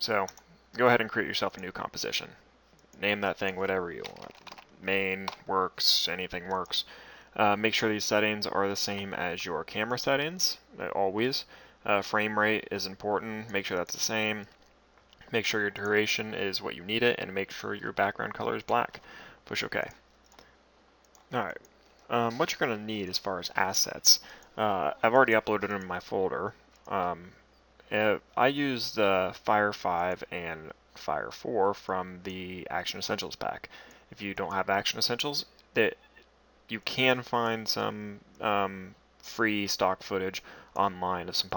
So go ahead and create yourself a new composition. Name that thing whatever you want. Main works, anything works. Make sure these settings are the same as your camera settings, always. Frame rate is important, make sure that's the same. Make sure your duration is what you need it, and make sure your background color is black. Push OK. Alright, what you're going to need as far as assets, I've already uploaded them in my folder. I used Fire 5 and Fire 4 from the Action Essentials pack. If you don't have Action Essentials, you can find some free stock footage online of some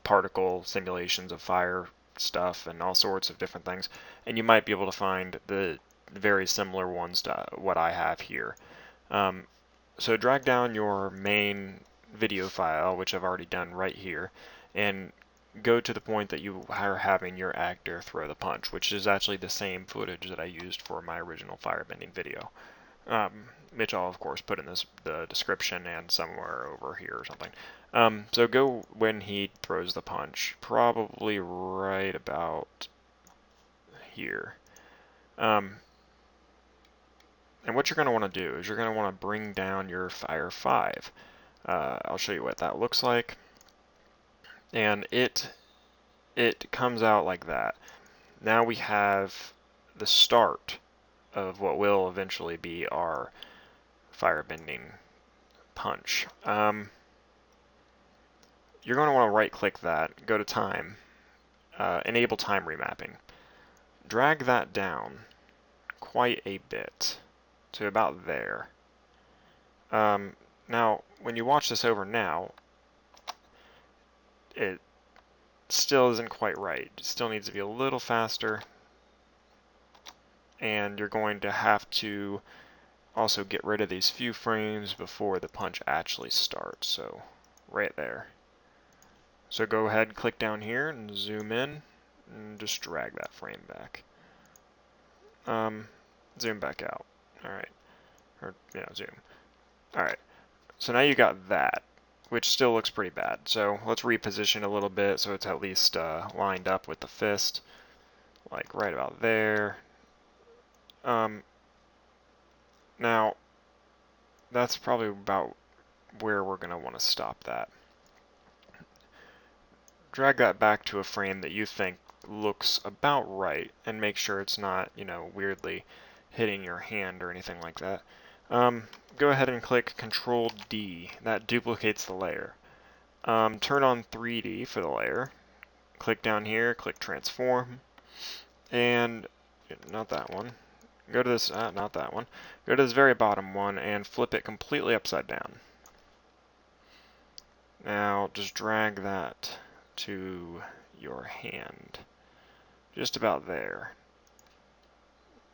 particle simulations of fire stuff and all sorts of different things, and you might be able to find the very similar ones to what I have here. So drag down your main video file, which I've already done right here, and go to the point that you are having your actor throw the punch, which is actually the same footage that I used for my original firebending video, which I'll of course put in the description and somewhere over here or something. So go when he throws the punch, probably right about here. And what you're going to want to do is you're going to want to bring down your Fire 5. I'll show you what that looks like. And it comes out like that. Now we have the start of what will eventually be our firebending punch. You're going to want to right click that, go to time, enable time remapping. Drag that down quite a bit to about there. Now, when you watch this over now, it still isn't quite right. It still needs to be a little faster, and you're going to have to also get rid of these few frames before the punch actually starts, so right there. So go ahead and click down here and zoom in, and just drag that frame back. Zoom back out. Alright. Or, zoom. Alright. So now you got that, which still looks pretty bad. So let's reposition a little bit so it's at least lined up with the fist, like right about there. Now, that's probably about where we're going to want to stop that. Drag that back to a frame that you think looks about right, and make sure it's not, weirdly hitting your hand or anything like that. Go ahead and click Control D. That duplicates the layer. Turn on 3D for the layer. Click down here, click Transform, and not that one. Go to this, not that one. Go to this very bottom one and flip it completely upside down. Now just drag that to your hand, just about there.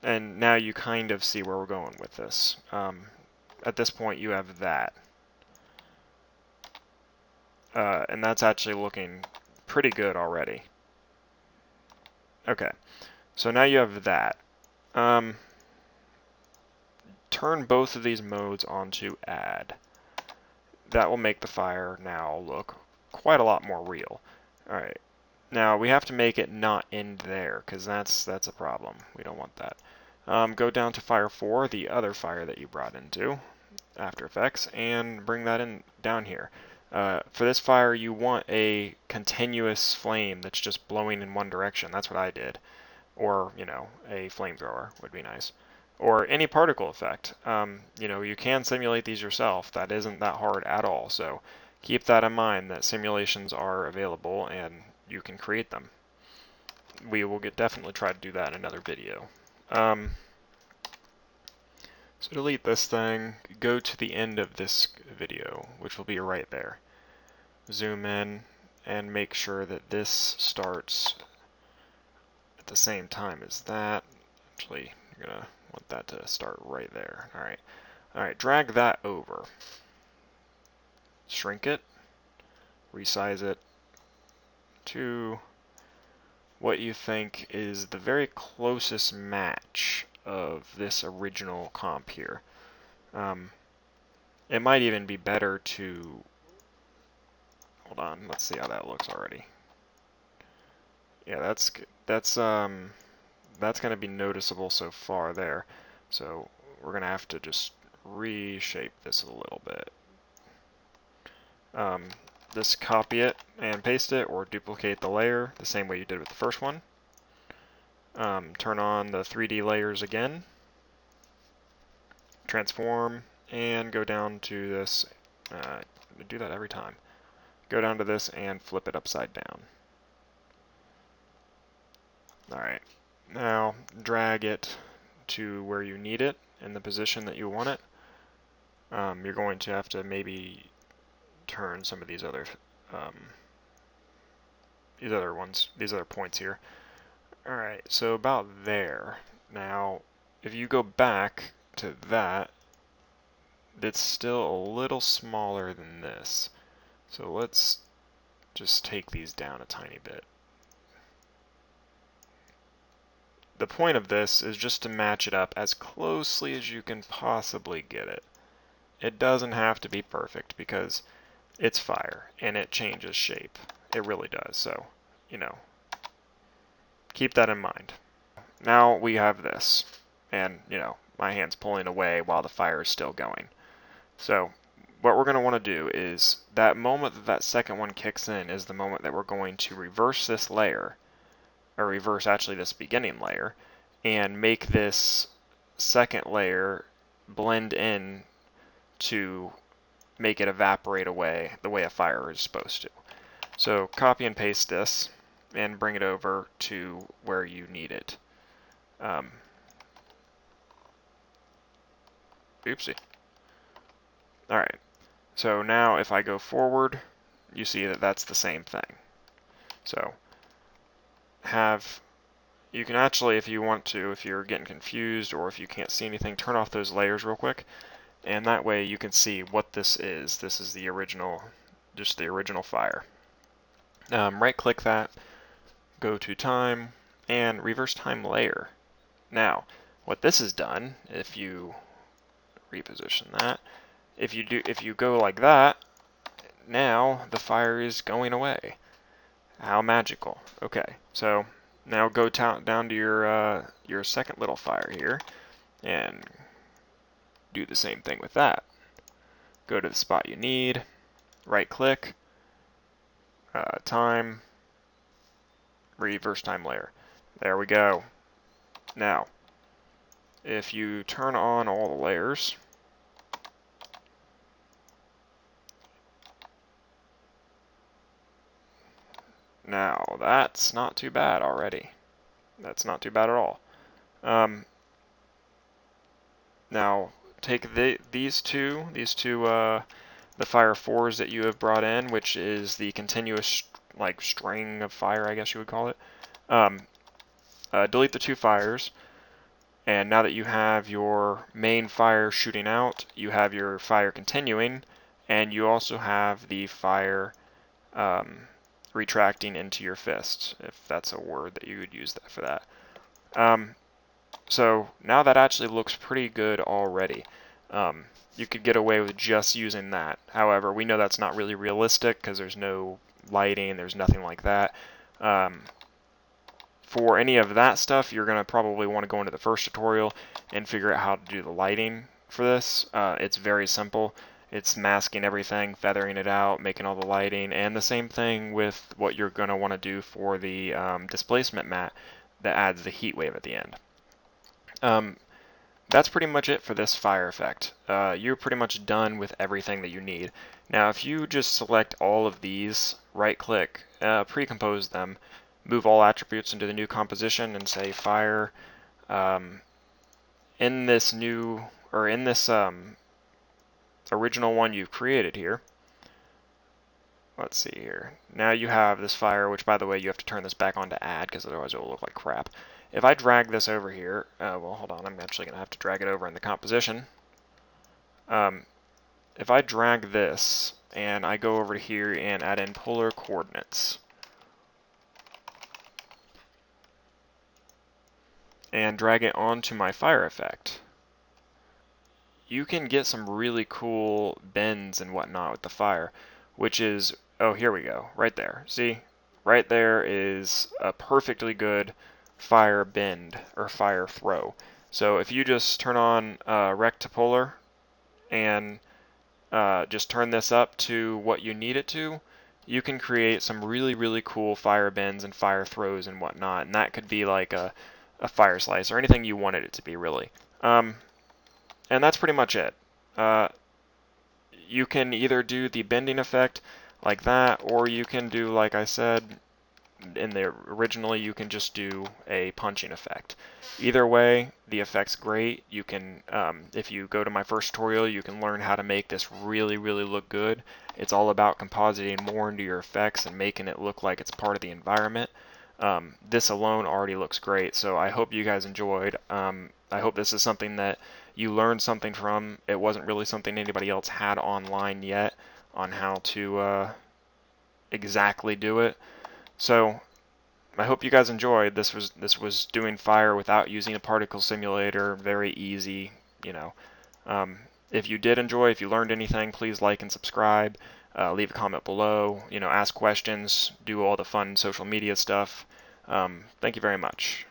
And now you kind of see where we're going with this. At this point you have that. And that's actually looking pretty good already. Okay, so now you have that. Turn both of these modes onto add. That will make the fire now look quite a lot more real. Alright, now we have to make it not end there, because that's a problem. We don't want that. Go down to Fire 4, the other fire that you brought into After Effects, and bring that in down here. For this fire, you want a continuous flame that's just blowing in one direction. That's what I did. Or, a flamethrower would be nice. Or any particle effect. You can simulate these yourself. That isn't that hard at all. So keep that in mind, that simulations are available and you can create them. We will definitely try to do that in another video. So delete this thing, go to the end of this video, which will be right there. Zoom in and make sure that this starts at the same time as that. Actually, you're going to want that to start right there. Alright, drag that over. Shrink it, resize it to what you think is the very closest match of this original comp here. It might even be better to, hold on, let's see how that looks already. Yeah, that's going to be noticeable so far there. So we're going to have to just reshape this a little bit. Just copy it and paste it, or duplicate the layer the same way you did with the first one. Turn on the 3D layers again, transform, and go down to this. Do that every time. Go down to this and flip it upside down. Alright, now drag it to where you need it in the position that you want it. You're going to have to maybe turn some of these other points here. Alright, so about there. Now, if you go back to that, it's still a little smaller than this. So let's just take these down a tiny bit. The point of this is just to match it up as closely as you can possibly get it. It doesn't have to be perfect because it's fire and it changes shape. It really does. So, keep that in mind. Now we have this, and my hand's pulling away while the fire is still going. So what we're going to want to do is that moment that that second one kicks in is the moment that we're going to reverse this layer, or reverse actually this beginning layer, and make this second layer blend in to make it evaporate away the way a fire is supposed to. So copy and paste this and bring it over to where you need it. Oopsie. Alright, so now if I go forward, you see that that's the same thing. So you can actually, if you want to, if you're getting confused or if you can't see anything, turn off those layers real quick, and that way you can see what this is. This is the original, just the original fire. Right click that, go to time, and reverse time layer. Now, what this has done, if you reposition that, if you go like that, now the fire is going away. How magical. Okay, so now go down to your second little fire here and do the same thing with that. Go to the spot you need, right click, time, reverse time layer. There we go. Now, if you turn on all the layers, now that's not too bad already. That's not too bad at all. Now take these two, the fire 4s that you have brought in, which is the continuous like string of fire, I guess you would call it. Delete the 2 fires, and now that you have your main fire shooting out, you have your fire continuing, and you also have the fire retracting into your fist, if that's a word that you would use for that. So now that actually looks pretty good already. You could get away with just using that. However, we know that's not really realistic because there's no lighting, there's nothing like that. For any of that stuff, you're going to probably want to go into the first tutorial and figure out how to do the lighting for this. It's very simple. It's masking everything, feathering it out, making all the lighting, and the same thing with what you're going to want to do for the displacement mat that adds the heat wave at the end. That's pretty much it for this fire effect. You're pretty much done with everything that you need. Now if you just select all of these, right click, pre-compose them, move all attributes into the new composition and say fire, in this original one you've created here. Let's see here. Now you have this fire, which by the way you have to turn this back on to add because otherwise it will look like crap. If I drag this over here, well hold on, I'm actually going to have to drag it over in the composition. If I drag this and I go over here and add in polar coordinates and drag it onto my fire effect, you can get some really cool bends and whatnot with the fire, which is, oh here we go, right there. See, right there is a perfectly good fire bend or fire throw. So if you just turn on rect to polar and just turn this up to what you need it to, you can create some really, really cool fire bends and fire throws and whatnot. And that could be like a fire slice or anything you wanted it to be, really. And that's pretty much it. You can either do the bending effect like that, or you can do, like I said, in the originally, you can just do a punching effect. Either way, the effect's great. You can, if you go to my first tutorial, you can learn how to make this really, really look good. It's all about compositing more into your effects and making it look like it's part of the environment. This alone already looks great, so I hope you guys enjoyed. I hope this is something that you learned something from. It wasn't really something anybody else had online yet on how to exactly do it. So I hope you guys enjoyed. This was doing fire without using a particle simulator. Very easy, you know. If you did enjoy, if you learned anything, please like and subscribe. Leave a comment below. You know, ask questions. Do all the fun social media stuff. Thank you very much.